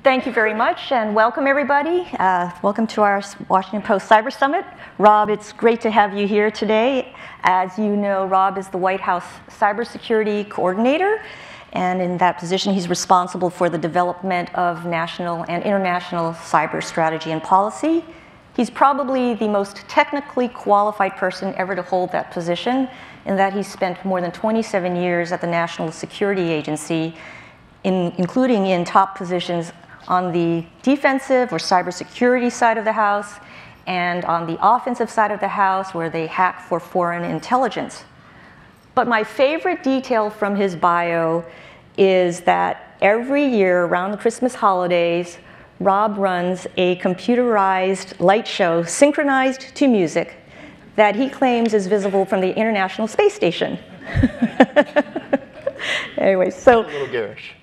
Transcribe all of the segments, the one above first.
Thank you very much, and welcome everybody. Welcome to our Washington Post Cyber Summit. Rob, it's great to have you here today. As you know, Rob is the White House Cybersecurity Coordinator, and in that position he's responsible for the development of national and international cyber strategy and policy. He's probably the most technically qualified person ever to hold that position, in that he's spent more than 27 years at the National Security Agency, including in top positions on the defensive or cybersecurity side of the house and on the offensive side of the house, where they hack for foreign intelligence. But my favorite detail from his bio is that every year around the Christmas holidays, Rob runs a computerized light show synchronized to music that he claims is visible from the International Space Station. Anyway, so a little garish.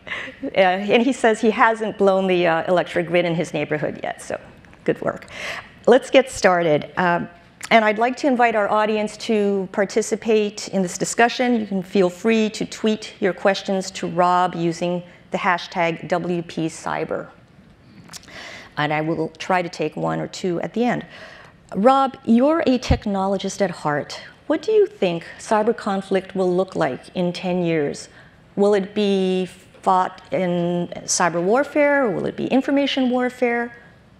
And he says he hasn't blown the electric grid in his neighborhood yet, so good work. Let's get started. And I'd like to invite our audience to participate in this discussion. You can feel free to tweet your questions to Rob using the hashtag WPCyber. And I will try to take one or two at the end. Rob, you're a technologist at heart. What do you think cyber conflict will look like in 10 years? Will it be fought in cyber warfare, or will it be information warfare?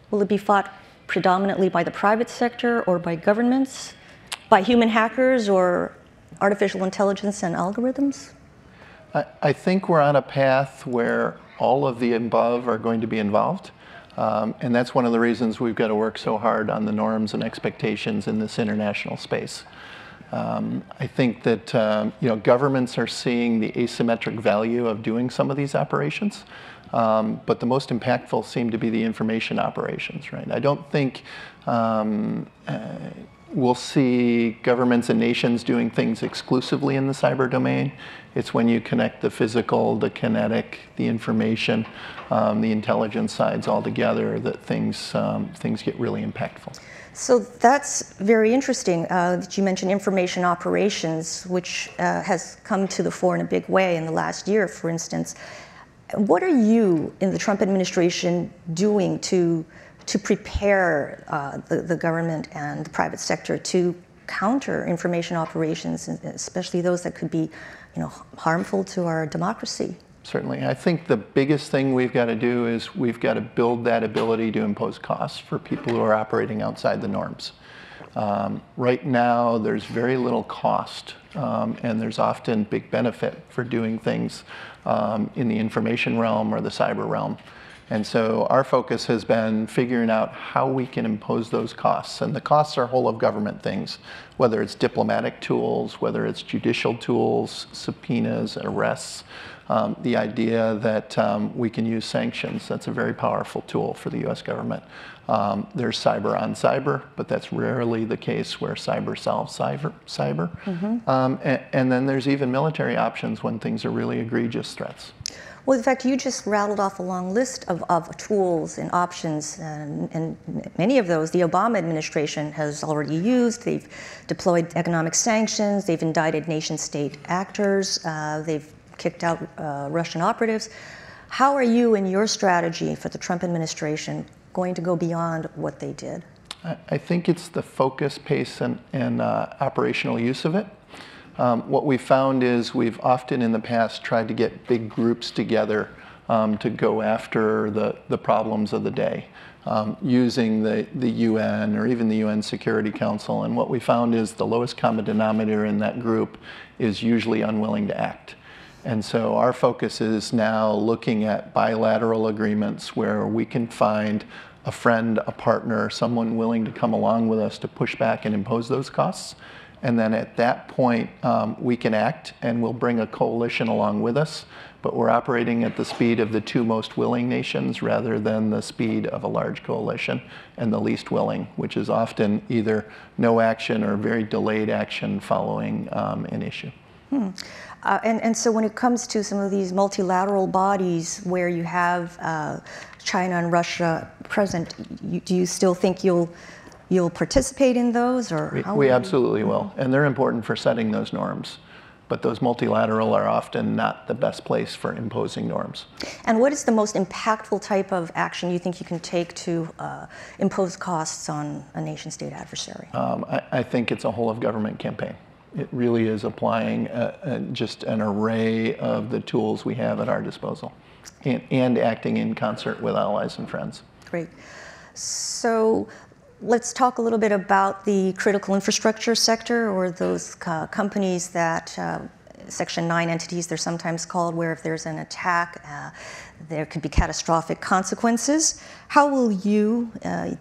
Will it be fought predominantly by the private sector or by governments, by human hackers or artificial intelligence and algorithms? I think we're on a path where all of the above are going to be involved. And that's one of the reasons we've got to work so hard on the norms and expectations in this international space. I think that governments are seeing the asymmetric value of doing some of these operations, but the most impactful seem to be the information operations, right? I don't think we'll see governments and nations doing things exclusively in the cyber domain. It's when you connect the physical, the kinetic, the information, the intelligence sides all together that things get really impactful. So that's very interesting that you mentioned information operations, which has come to the fore in a big way in the last year, for instance. What are you in the Trump administration doing to prepare the government and the private sector to counter information operations, especially those that could be harmful to our democracy? Certainly. I think the biggest thing we've got to do is we've got to build that ability to impose costs for people who are operating outside the norms. Right now, there's very little cost, and there's often big benefit for doing things in the information realm or the cyber realm. And so our focus has been figuring out how we can impose those costs. And the costs are whole of government things, whether it's diplomatic tools, whether it's judicial tools, subpoenas, arrests. The idea that we can use sanctions, that's a very powerful tool for the US government. There's cyber on cyber, but that's rarely the case where cyber solves cyber. Mm-hmm. And then there's even military options when things are really egregious threats. Well, in fact, you just rattled off a long list of tools and options, and many of those the Obama administration has already used. They've deployed economic sanctions, they've indicted nation-state actors, they've kicked out Russian operatives. How are you and your strategy for the Trump administration going to go beyond what they did? I think it's the focus, pace, and operational use of it. What we've found is we've often in the past tried to get big groups together to go after the problems of the day, using the UN or even the UN Security Council. And what we found is the lowest common denominator in that group is usually unwilling to act. And so our focus is now looking at bilateral agreements where we can find a friend, a partner, someone willing to come along with us to push back and impose those costs. And then at that point, we can act and we'll bring a coalition along with us, but we're operating at the speed of the two most willing nations rather than the speed of a large coalition and the least willing, which is often either no action or very delayed action following an issue. And so when it comes to some of these multilateral bodies where you have China and Russia present, do you still think you'll participate in those, or we absolutely will, and they're important for setting those norms. but those multilateral are often not the best place for imposing norms. And what is the most impactful type of action you think you can take to impose costs on a nation-state adversary? I think it's a whole-of-government campaign. It really is applying just an array of the tools we have at our disposal and acting in concert with allies and friends. Great. So let's talk a little bit about the critical infrastructure sector, or those companies that, Section 9 entities they're sometimes called, where if there's an attack, there could be catastrophic consequences. How will you,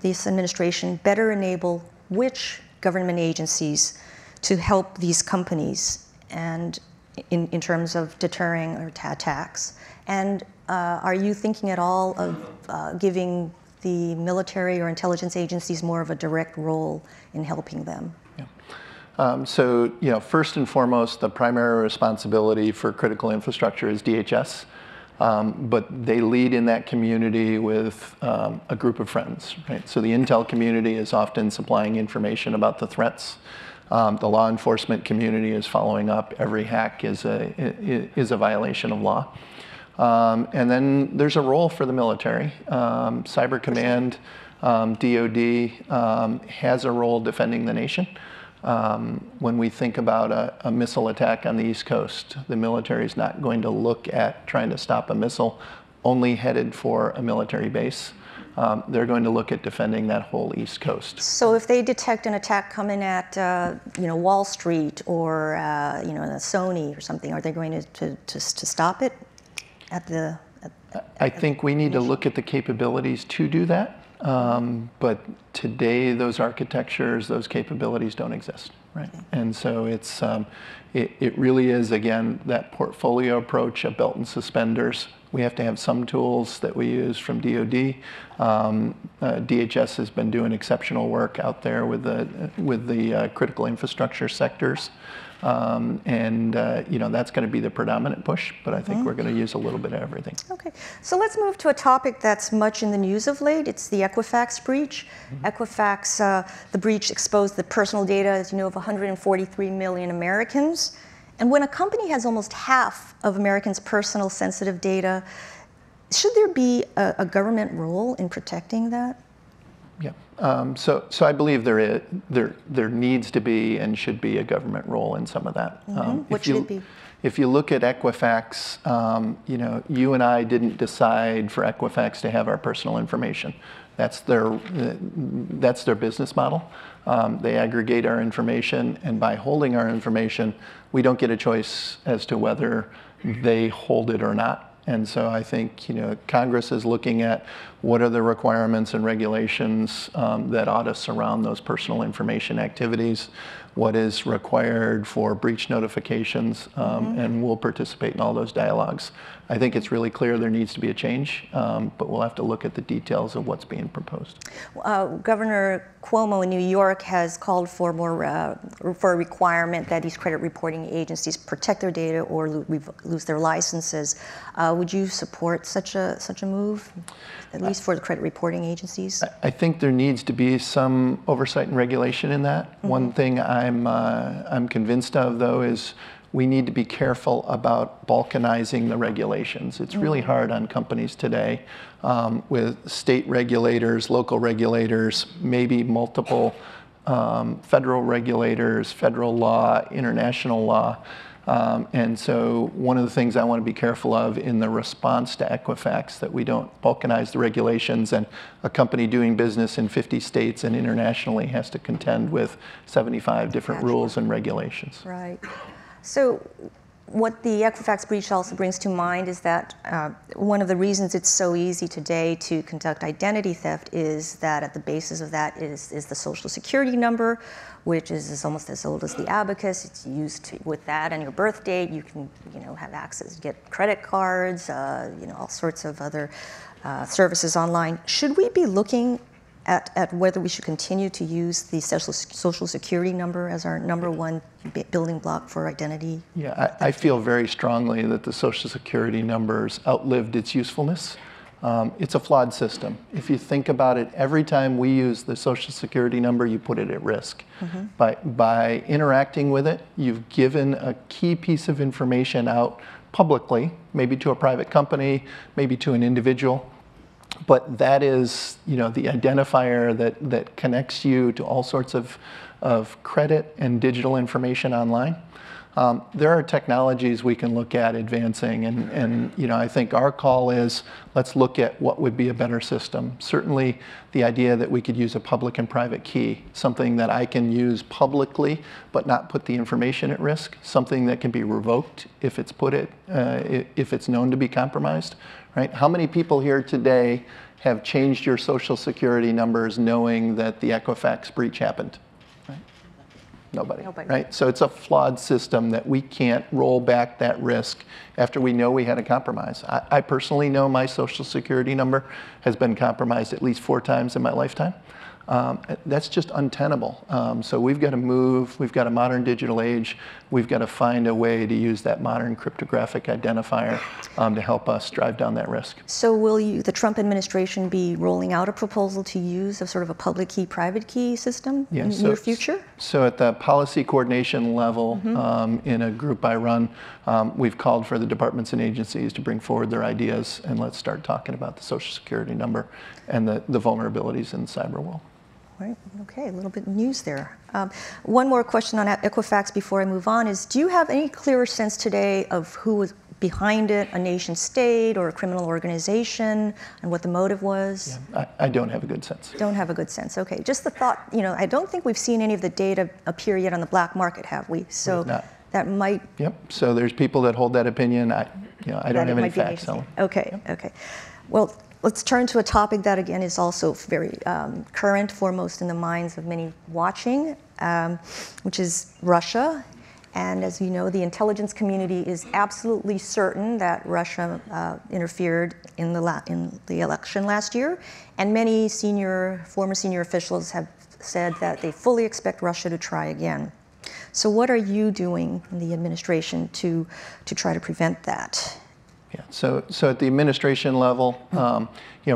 this administration, better enable which government agencies to help these companies and in terms of deterring or attacks? And are you thinking at all of giving the military or intelligence agencies more of a direct role in helping them? Yeah. So, first and foremost, the primary responsibility for critical infrastructure is DHS. But they lead in that community with a group of friends, right? So the intel community is often supplying information about the threats. The law enforcement community is following up. Every hack is a violation of law. And then there's a role for the military. Cyber Command, DOD has a role defending the nation. When we think about a missile attack on the East Coast, the military is not going to look at trying to stop a missile only headed for a military base. They're going to look at defending that whole East Coast. So if they detect an attack coming at Wall Street or Sony or something, are they going to stop it at the? I think we need to look at the capabilities to do that. But today, those architectures, those capabilities don't exist, right? Okay. And so it really is, again, that portfolio approach, a belt and suspenders. We have to have some tools that we use from DoD. DHS has been doing exceptional work out there with the critical infrastructure sectors. That's going to be the predominant push, but I think we're going to use a little bit of everything. Okay, so let's move to a topic that's much in the news of late. It's the Equifax breach. Equifax, the breach exposed the personal data, as you know, of 143 million Americans. And when a company has almost half of Americans' personal sensitive data, should there be a government role in protecting that? Yeah. So I believe there needs to be and should be a government role in some of that. What should it be? If you look at Equifax, you and I didn't decide for Equifax to have our personal information. That's their business model. They aggregate our information, and by holding our information, we don't get a choice as to whether they hold it or not. And so I think Congress is looking at what are the requirements and regulations that ought to surround those personal information activities, what is required for breach notifications, and we'll participate in all those dialogues. I think it's really clear there needs to be a change, but we'll have to look at the details of what's being proposed. Governor Cuomo in New York has called for for a requirement that these credit reporting agencies protect their data or lose their licenses. Would you support such a move, at least for the credit reporting agencies? I think there needs to be some oversight and regulation in that. One thing I'm convinced of, though, is we need to be careful about balkanizing the regulations. It's really hard on companies today with state regulators, local regulators, maybe multiple federal regulators, federal law, international law. And so one of the things I want to be careful of in the response to Equifax, that we don't balkanize the regulations and a company doing business in 50 states and internationally has to contend with 75 different rules and regulations. Right. So what the Equifax breach also brings to mind is that one of the reasons it's so easy today to conduct identity theft is that at the basis of that is the Social Security number, which is almost as old as the abacus. It's used with that and your birth date. You can have access, get credit cards, all sorts of other services online. Should we be looking at whether we should continue to use the Social Security number as our number one building block for identity? Yeah, I feel very strongly that the Social Security number's outlived its usefulness. It's a flawed system. If you think about it, every time we use the Social Security number, you put it at risk. By interacting with it, you've given a key piece of information out publicly, maybe to a private company, maybe to an individual. But that is, the identifier that connects you to all sorts of credit and digital information online. There are technologies we can look at advancing, and I think our call is, let's look at what would be a better system. Certainly the idea that we could use a public and private key, something that I can use publicly but not put the information at risk, something that can be revoked if it's known to be compromised, right? How many people here today have changed your Social Security numbers knowing that the Equifax breach happened? Nobody, right? So it's a flawed system that we can't roll back that risk after we know we had a compromise. I personally know my Social Security number has been compromised at least 4 times in my lifetime. That's just untenable. So we've got to move, we've got a modern digital age, we've got to find a way to use that modern cryptographic identifier to help us drive down that risk. So will the Trump administration be rolling out a proposal to use a sort of a public key, private key system in the near future? So at the policy coordination level, in a group I run, we've called for the departments and agencies to bring forward their ideas, and let's start talking about the Social Security number and the vulnerabilities in the cyber world. Right. Okay, a little bit of news there. One more question on Equifax before I move on is, do you have any clearer sense today of who was behind it, a nation state or a criminal organization, and what the motive was? Yeah, I don't have a good sense. Don't have a good sense, okay. Just the thought, I don't think we've seen any of the data appear yet on the black market, have we? So that might... Yep, so there's people that hold that opinion. I don't have any facts on it. Okay, okay. Well, let's turn to a topic that, again, is also very current, foremost in the minds of many watching, which is Russia. And as you know, the intelligence community is absolutely certain that Russia interfered in the election last year. And many former senior officials have said that they fully expect Russia to try again. So what are you doing in the administration to try to prevent that? Yeah. So at the administration level,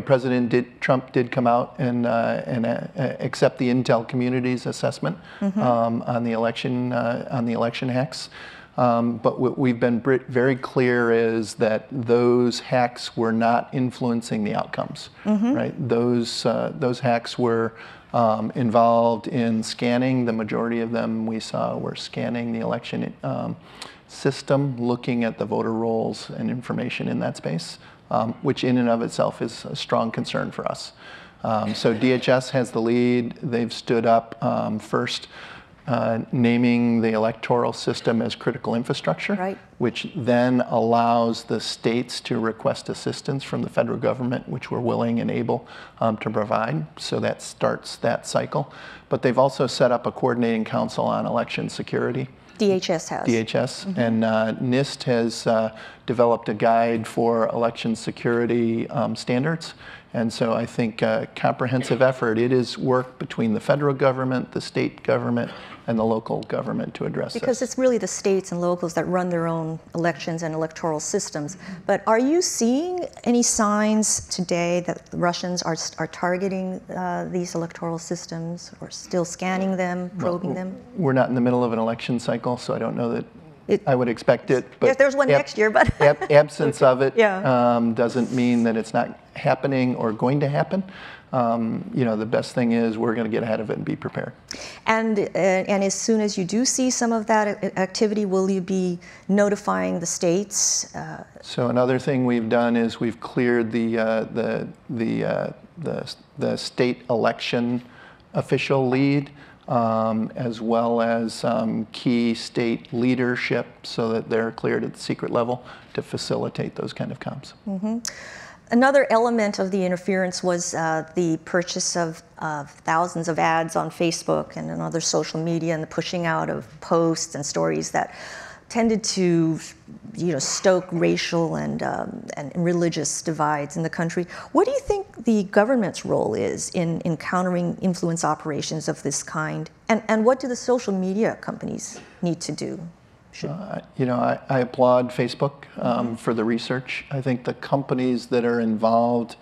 President Trump did come out and accept the intel community's assessment on the election hacks. But what we've been very clear is that those hacks were not influencing the outcomes. Right? Those hacks were involved in scanning. The majority of them we saw were scanning the election system, looking at the voter rolls and information in that space, which in and of itself is a strong concern for us. So DHS has the lead. They've stood up first, naming the electoral system as critical infrastructure, which then allows the states to request assistance from the federal government, which we're willing and able to provide. So that starts that cycle. But they've also set up a coordinating council on election security. DHS has. DHS. And NIST has developed a guide for election security standards. And so I think a comprehensive effort, it is work between the federal government, the state government, and the local government to address this. Because it's really the states and locals that run their own elections and electoral systems. But are you seeing any signs today that the Russians are targeting these electoral systems, or still scanning them, probing them? We're not in the middle of an election cycle, so I don't know that I would expect it. But if there's one next year, but absence of it doesn't mean that it's not happening or going to happen. The best thing is we're going to get ahead of it and be prepared. And as soon as you do see some of that activity, will you be notifying the states? So another thing we've done is we've cleared the state election official lead, as well as key state leadership, so that they're cleared at the secret level to facilitate those kind of comms. Another element of the interference was the purchase of thousands of ads on Facebook and on other social media, and the pushing out of posts and stories that tended to stoke racial and religious divides in the country. What do you think the government's role is in countering influence operations of this kind? And what do the social media companies need to do? You know, I applaud Facebook for the research. I think the companies that are involved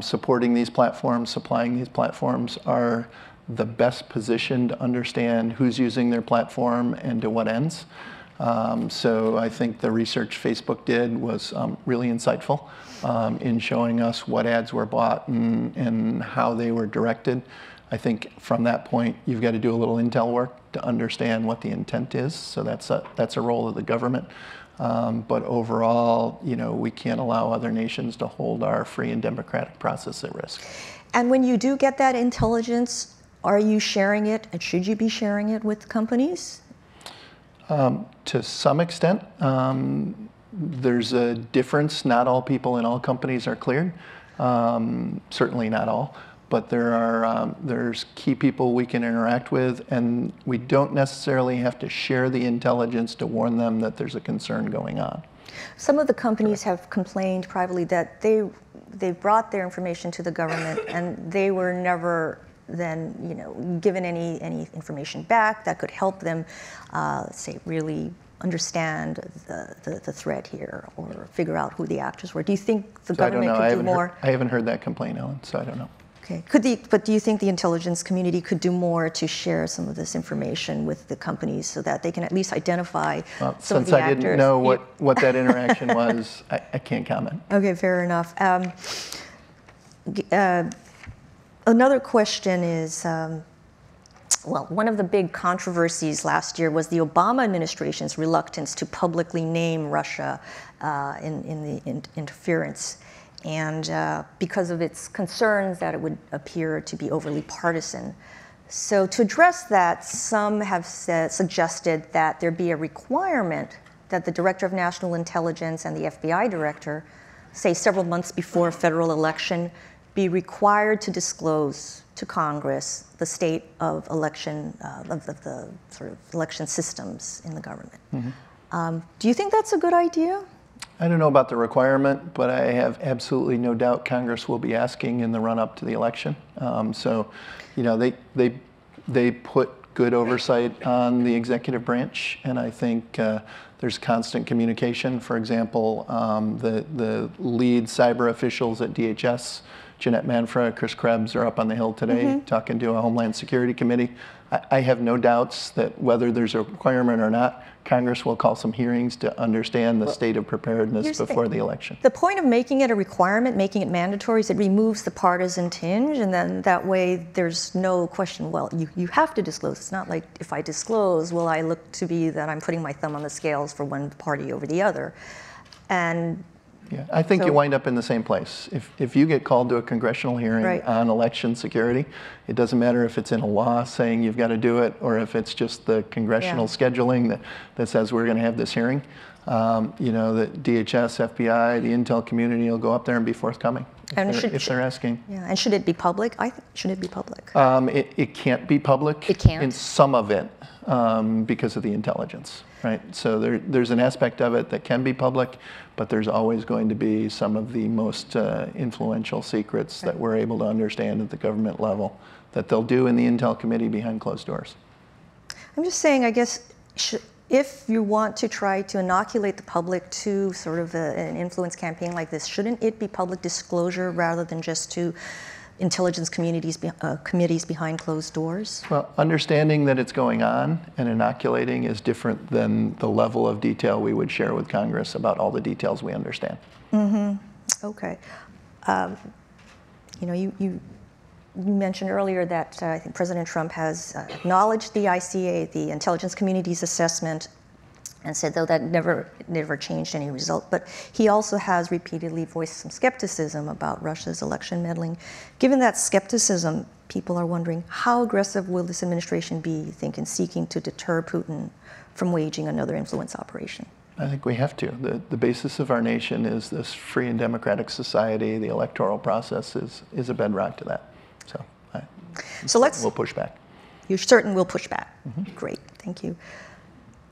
supporting these platforms, supplying these platforms, are the best positioned to understand who's using their platform and to what ends. So I think the research Facebook did was really insightful in showing us what ads were bought and how they were directed. I think from that point, you've got to do a little intel work to understand what the intent is. So that's a role of the government. But overall, you know, we can't allow other nations to hold our free and democratic process at risk. And when you do get that intelligence, are you sharing it, and should you be sharing it with companies? To some extent, there's a difference. Not all people in all companies are cleared. Certainly not all. But there's key people we can interact with, and we don't necessarily have to share the intelligence to warn them that there's a concern going on. Some of the companies have complained privately that they brought their information to the government and they were never then, you know, given any information back that could help them, say, really understand the threat here or figure out who the actors were. Do you think the government could do more? I haven't heard that complaint, Ellen, so I don't know. Okay. But do you think the intelligence community could do more to share some of this information with the companies so that they can at least identify some of the actors? Since I didn't know what that interaction was, I can't comment. Okay, fair enough. Another question is, well, one of the big controversies last year was the Obama administration's reluctance to publicly name Russia in the interference. And because of its concerns that it would appear to be overly partisan. So to address that, some have suggested that there be a requirement that the Director of National Intelligence and the FBI Director, say several months before a federal election, be required to disclose to Congress the state of election, of the sort of election systems in the government. Mm-hmm. Do you think that's a good idea? I don't know about the requirement, but I have absolutely no doubt Congress will be asking in the run-up to the election. So, you know, they put good oversight on the executive branch, and I think there's constant communication. For example, the lead cyber officials at DHS, Jeanette Manfra, Chris Krebs, are up on the Hill today talking to a Homeland Security Committee. I have no doubts that whether there's a requirement or not, Congress will call some hearings to understand the state of preparedness before the election. The point of making it a requirement, making it mandatory, is it removes the partisan tinge, and then that way there's no question, well, you have to disclose. It's not like if I disclose, will I look to be that I'm putting my thumb on the scales for one party over the other. And yeah, I think you wind up in the same place. If you get called to a congressional hearing on election security, it doesn't matter if it's in a law saying you've got to do it or if it's just the congressional scheduling that says we're going to have this hearing. You know, the DHS, FBI, the intel community will go up there and be forthcoming if they're asking. Yeah, and should it be public? Should it be public? It can't be public. It can't? In some of it because of the intelligence. Right, so there's an aspect of it that can be public, but there's always going to be some of the most influential secrets that we're able to understand at the government level that they'll do in the Intel Committee behind closed doors. I'm just saying, I guess, if you want to try to inoculate the public to sort of an influence campaign like this, shouldn't it be public disclosure rather than just to intelligence communities, committees behind closed doors? Well, understanding that it's going on and inoculating is different than the level of detail we would share with Congress about all the details we understand. Mm-hmm. Okay. You know, you mentioned earlier that I think President Trump has acknowledged the ICA, the intelligence community's assessment, and said, though, that never changed any result. But he also has repeatedly voiced some skepticism about Russia's election meddling. Given that skepticism, people are wondering, how aggressive will this administration be, you think, in seeking to deter Putin from waging another influence operation? I think we have to. The basis of our nation is this free and democratic society. The electoral process is a bedrock to that. So we'll push back. You're certain we'll push back. Mm-hmm. Great, thank you.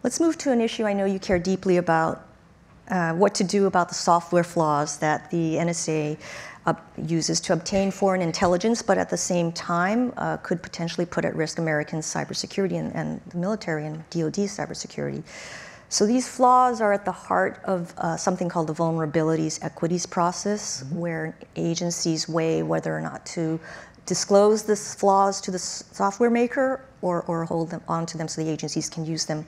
Let's move to an issue I know you care deeply about, what to do about the software flaws that the NSA uses to obtain foreign intelligence, but at the same time could potentially put at risk American cybersecurity and the military and DoD cybersecurity. So these flaws are at the heart of something called the vulnerabilities equities process, where agencies weigh whether or not to disclose these flaws to the software maker or hold them onto them so the agencies can use them.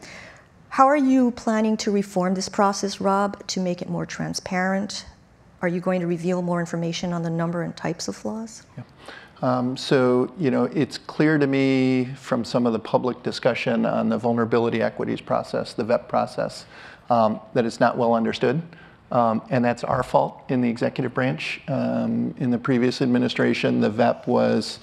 How are you planning to reform this process, Rob, to make it more transparent? Are you going to reveal more information on the number and types of flaws? Yeah. So, it's clear to me from some of the public discussion on the vulnerability equities process, the VEP process, that it's not well understood. And that's our fault in the executive branch. In the previous administration, the VEP was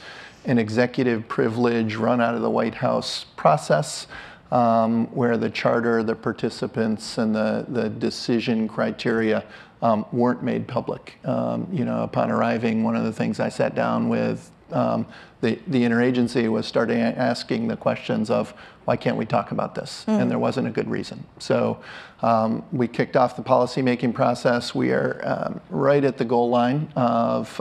an executive privilege run out of the White House process, where the charter, the participants, and the decision criteria weren't made public. Upon arriving, one of the things I sat down with the interagency was starting asking the questions of, why can't we talk about this? And there wasn't a good reason. So we kicked off the policymaking process. We are right at the goal line of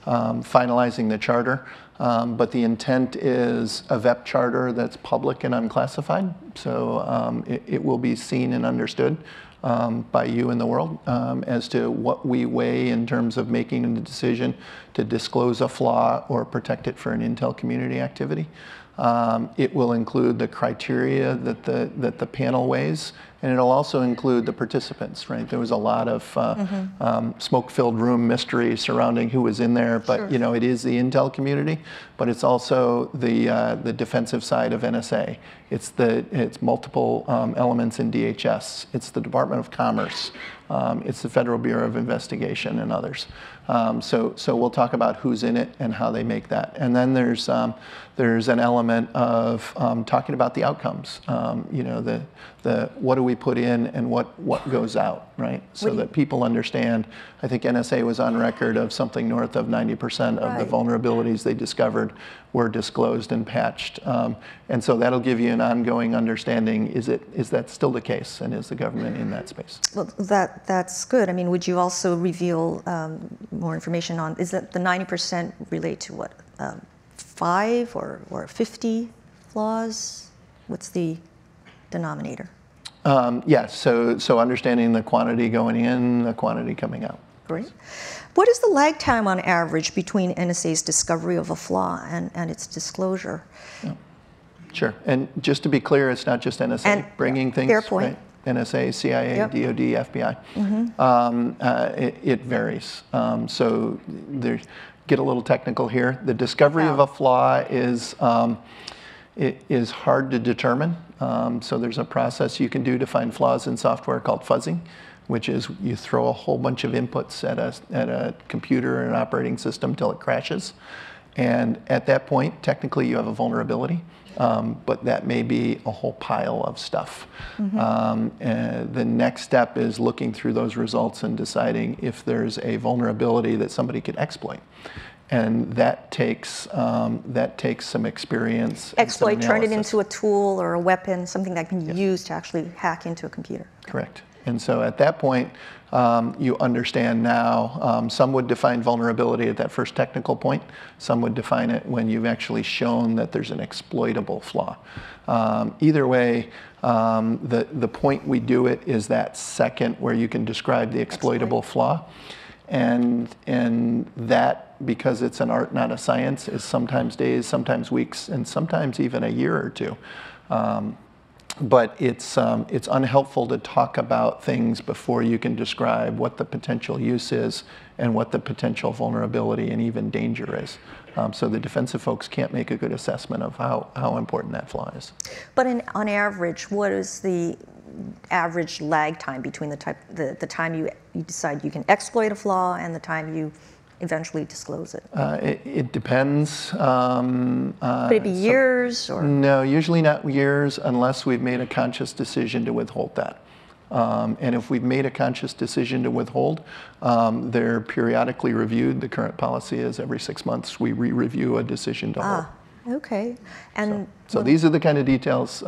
finalizing the charter. But the intent is a VEP charter that's public and unclassified. So it will be seen and understood by you and the world as to what we weigh in terms of making the decision to disclose a flaw or protect it for an intel community activity. It will include the criteria that the panel weighs, and it'll also include the participants, right? There was a lot of smoke-filled room mystery surrounding who was in there, but it is the intel community, but it's also the defensive side of NSA. It's multiple elements in DHS. It's the Department of Commerce. It's the Federal Bureau of Investigation and others. So we'll talk about who's in it and how they make that. And then there's an element of talking about the outcomes. The what do we put in and what goes out, right? So that people understand. I think NSA was on record of something north of 90% of the vulnerabilities they discovered were disclosed and patched. And so that'll give you an ongoing understanding. Is that still the case, and is the government in that space? Well, that's good. I mean, would you also reveal more information on, is that the 90% relate to what, 5 or 50 flaws? What's the denominator? Yes, so understanding the quantity going in, the quantity coming out. Great. What is the lag time on average between NSA's discovery of a flaw and its disclosure? Yeah. Sure, and just to be clear, it's not just NSA and bringing things, fair point. Right? NSA, CIA, DOD, FBI. It varies. So get a little technical here. The discovery of a flaw is hard to determine. So there's a process you can do to find flaws in software called fuzzing, which is you throw a whole bunch of inputs at a computer or an operating system till it crashes. And at that point, technically you have a vulnerability, but that may be a whole pile of stuff. The next step is looking through those results and deciding if there's a vulnerability that somebody could exploit. And that takes some experience. Exploit, turn it into a tool or a weapon, something that can be used to actually hack into a computer. Correct. And so at that point, you understand now, some would define vulnerability at that first technical point. Some would define it when you've actually shown that there's an exploitable flaw. Either way, the point we do it is that second where you can describe the exploitable flaw. And that, because it's an art, not a science, is sometimes days, sometimes weeks, and sometimes even a year or two. But it's unhelpful to talk about things before you can describe what the potential use is and what the potential vulnerability and even danger is. So the defensive folks can't make a good assessment of how important that flaw is. But on average, what is the average lag time between the time you decide you can exploit a flaw and the time you eventually disclose it? It depends. Could it be years? Or? No, usually not years unless we've made a conscious decision to withhold that. And if we've made a conscious decision to withhold, they're periodically reviewed. The current policy is every 6 months we re-review a decision to hold. Okay. And so these are the kind of details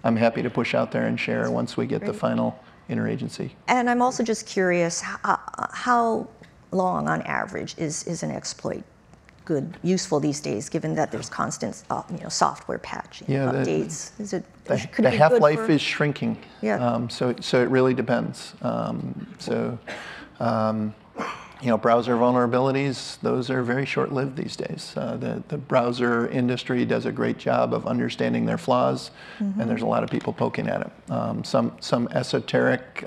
I'm happy to push out there and share once we get the final interagency. And I'm also just curious, how long on average is an exploit good, useful these days, given that there's constant, software patching, updates? The half-life is shrinking. Yeah. So it really depends. Browser vulnerabilities, those are very short-lived these days. The browser industry does a great job of understanding their flaws, and there's a lot of people poking at it. Some esoteric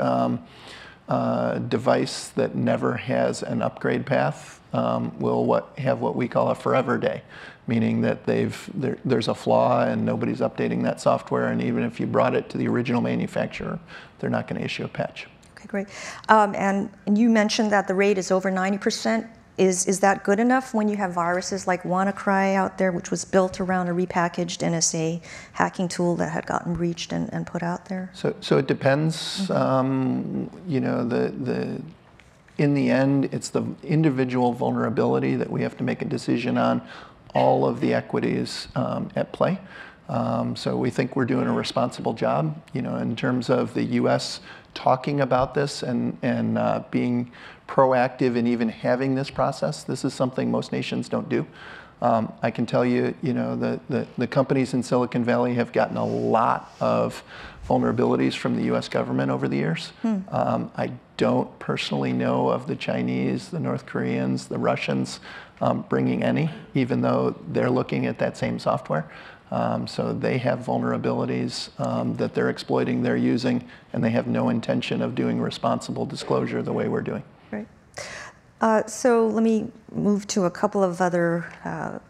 device that never has an upgrade path will have what we call a forever day, meaning that there's a flaw and nobody's updating that software, and even if you brought it to the original manufacturer, they're not going to issue a patch. Okay, great. And you mentioned that the rate is over 90%. Is that good enough when you have viruses like WannaCry out there, which was built around a repackaged NSA hacking tool that had gotten breached and put out there? So it depends. In the end, it's the individual vulnerability that we have to make a decision on, all of the equities at play. So we think we're doing a responsible job, in terms of the U.S. talking about this and being proactive in even having this process. This is something most nations don't do. I can tell you, the companies in Silicon Valley have gotten a lot of vulnerabilities from the U.S. government over the years. I don't personally know of the Chinese, the North Koreans, the Russians bringing any, even though they're looking at that same software. So they have vulnerabilities that they're exploiting, they're using, and they have no intention of doing responsible disclosure the way we're doing. Right. So let me move to a couple of other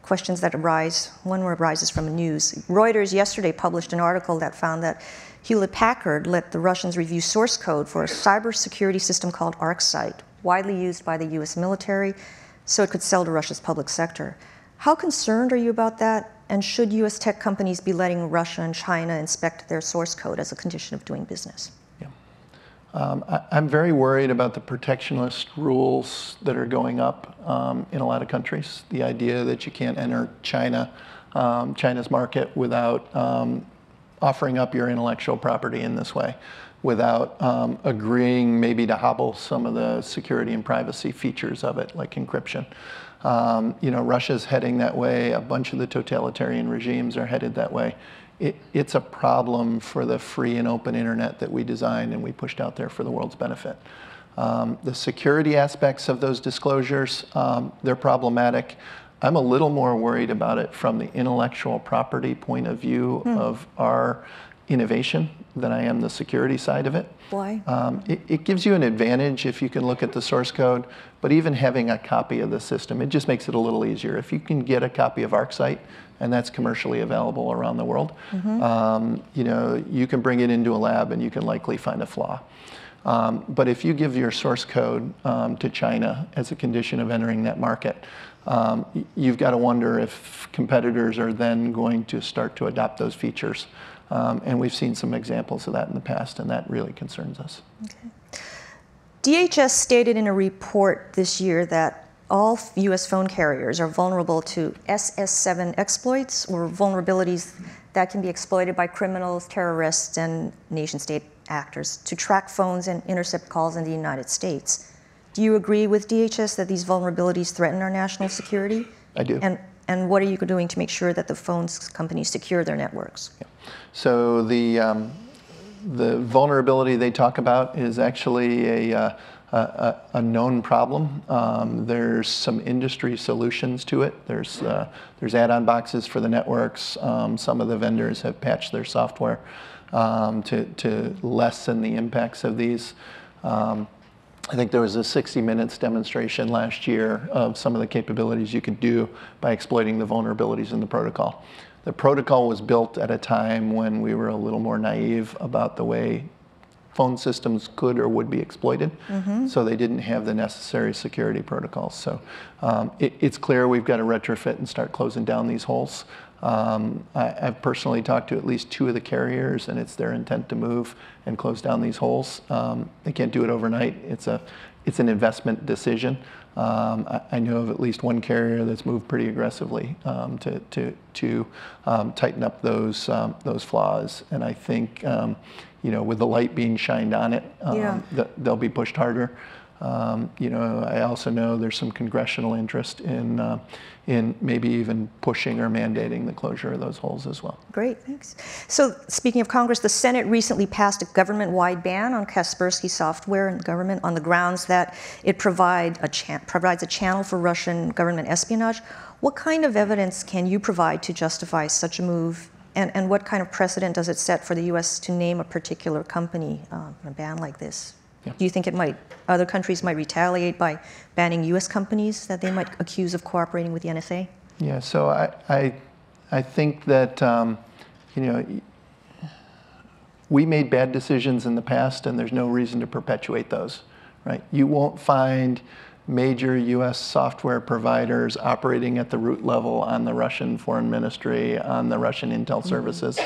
questions that arise. One arises from the news. Reuters yesterday published an article that found that Hewlett-Packard let the Russians review source code for a cybersecurity system called ArcSight, widely used by the U.S. military, so it could sell to Russia's public sector. How concerned are you about that? And should U.S. tech companies be letting Russia and China inspect their source code as a condition of doing business? I'm very worried about the protectionist rules that are going up in a lot of countries. The idea that you can't enter China's market without offering up your intellectual property in this way, without agreeing maybe to hobble some of the security and privacy features of it, like encryption. Russia's heading that way. A bunch of the totalitarian regimes are headed that way. It's a problem for the free and open internet that we designed and we pushed out there for the world's benefit. The security aspects of those disclosures, they're problematic. I'm a little more worried about it from the intellectual property point of view of our innovation than I am the security side of it. Why? It gives you an advantage if you can look at the source code, but even having a copy of the system, it just makes it a little easier. If you can get a copy of ArcSight, and that's commercially available around the world, you can bring it into a lab and you can likely find a flaw. But if you give your source code to China as a condition of entering that market, you've got to wonder if competitors are then going to start to adopt those features. And we've seen some examples of that in the past, and that really concerns us. Okay. DHS stated in a report this year that all U.S. phone carriers are vulnerable to SS7 exploits, or vulnerabilities that can be exploited by criminals, terrorists, and nation-state actors to track phones and intercept calls in the United States. Do you agree with DHS that these vulnerabilities threaten our national security? I do. And what are you doing to make sure that the phone companies secure their networks? Yeah. So the vulnerability they talk about is actually a known problem. There's some industry solutions to it. There's add-on boxes for the networks. Some of the vendors have patched their software to lessen the impacts of these. I think there was a 60 Minutes demonstration last year of some of the capabilities you could do by exploiting the vulnerabilities in the protocol. The protocol was built at a time when we were a little more naive about the way phone systems could or would be exploited, so they didn't have the necessary security protocols. So it's clear we've got to retrofit and start closing down these holes. I've personally talked to at least 2 of the carriers, and it's their intent to move and close down these holes. They can't do it overnight. It's an investment decision. I know of at least one carrier that's moved pretty aggressively to tighten up those flaws. And I think with the light being shined on it, they'll be pushed harder. You know, I also know there's some congressional interest in maybe even pushing or mandating the closure of those holes as well. Great, thanks. So speaking of Congress, the Senate recently passed a government-wide ban on Kaspersky software in the government on the grounds that it provides a channel for Russian government espionage. What kind of evidence can you provide to justify such a move? And what kind of precedent does it set for the U.S. to name a particular company in a ban like this? Yeah. Do you think other countries might retaliate by banning U.S. companies that they might accuse of cooperating with the NSA? Yeah, so I think that, you know, we made bad decisions in the past, and there's no reason to perpetuate those, right? You won't find major U.S. software providers operating at the root level on the Russian Foreign Ministry, on the Russian intel services.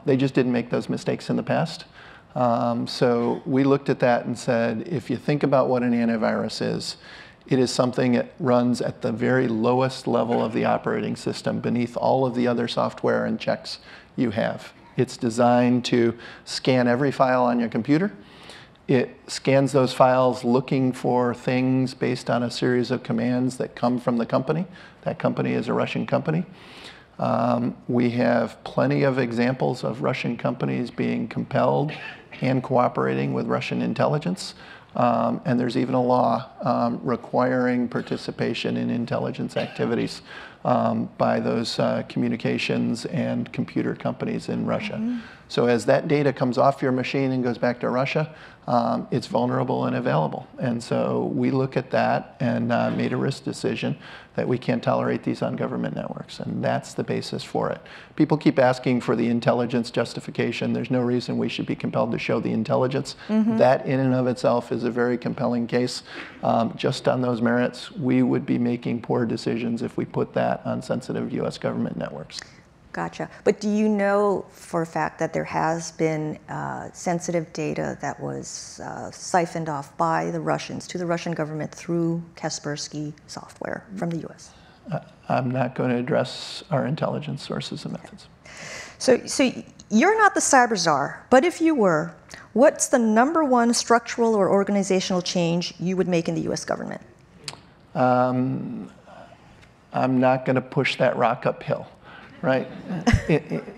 They just didn't make those mistakes in the past. So we looked at that and said, if you think about what an antivirus is, it is something that runs at the very lowest level of the operating system beneath all of the other software and checks you have. It's designed to scan every file on your computer. It scans those files looking for things based on a series of commands that come from the company. That company is a Russian company. We have plenty of examples of Russian companies being compelled and cooperating with Russian intelligence. And there's even a law requiring participation in intelligence activities by those communications and computer companies in Russia. So as that data comes off your machine and goes back to Russia, it's vulnerable and available. And so we look at that and made a risk decision that we can't tolerate these on government networks. And that's the basis for it. People keep asking for the intelligence justification. There's no reason we should be compelled to show the intelligence. That in and of itself is a very compelling case. Just on those merits, we would be making poor decisions if we put that on sensitive US government networks. Gotcha. But do you know for a fact that there has been sensitive data that was siphoned off by the Russians to the Russian government through Kaspersky software from the US? I'm not going to address our intelligence sources and methods. So you're not the cyber czar, but if you were, what's the #1 structural or organizational change you would make in the US government? I'm not going to push that rock uphill. Right.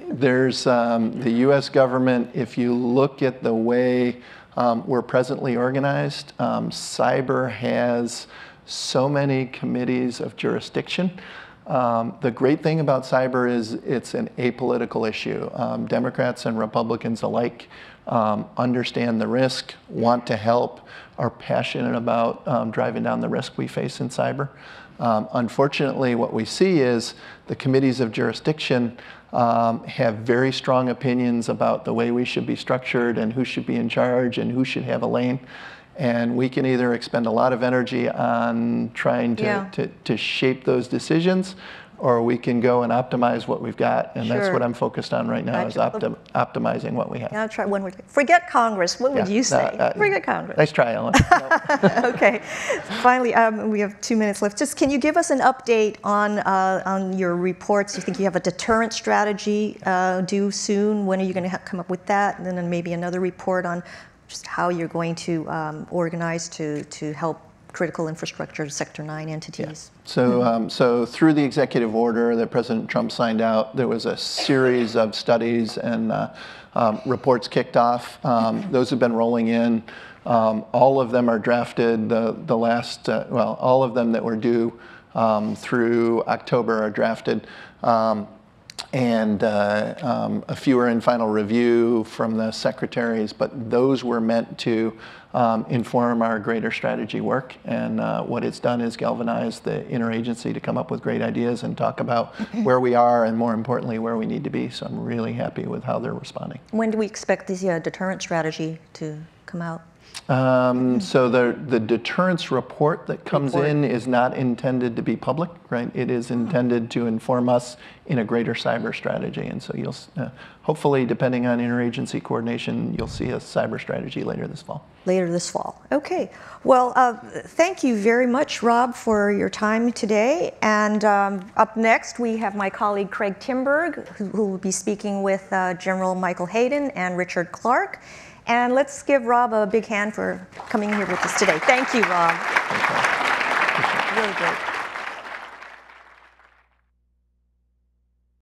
There's the U.S. government, if you look at the way we're presently organized, cyber has so many committees of jurisdiction. The great thing about cyber is it's an apolitical issue. Democrats and Republicans alike understand the risk, want to help, are passionate about driving down the risk we face in cyber. Unfortunately, what we see is the committees of jurisdiction have very strong opinions about the way we should be structured and who should be in charge and who should have a lane. And we can either expend a lot of energy on trying to shape those decisions, or we can go and optimize what we've got. And that's what I'm focused on right now, is optimizing what we have. I'll try one more thing. Forget Congress. What would you say? Forget Congress. Nice try, Ellen. Okay. Finally, we have 2 minutes left. Just can you give us an update on your reports? Do you think you have a deterrent strategy due soon? When are you going to come up with that? And then maybe another report on just how you're going to organize to help critical infrastructure Sector 9 entities. Yeah. So through the executive order that President Trump signed out, there was a series of studies and reports kicked off. Those have been rolling in. All of them are drafted. The last, well, all of them that were due through October are drafted. And a few are in final review from the secretaries, but those were meant to inform our greater strategy work. And what it's done is galvanize the interagency to come up with great ideas and talk about where we are and, more importantly, where we need to be. So I'm really happy with how they're responding. When do we expect this deterrent strategy to come out? So the deterrence report that comes in is not intended to be public, right? It is intended to inform us in a greater cyber strategy. And so you'll, hopefully, depending on interagency coordination, you'll see a cyber strategy later this fall. Later this fall. Okay. Well, thank you very much, Rob, for your time today. And up next, we have my colleague Craig Timberg, who will be speaking with General Michael Hayden and Richard Clark. And let's give Rob a big hand for coming. coming here with us today. Thank you, Rob. Okay. Really great.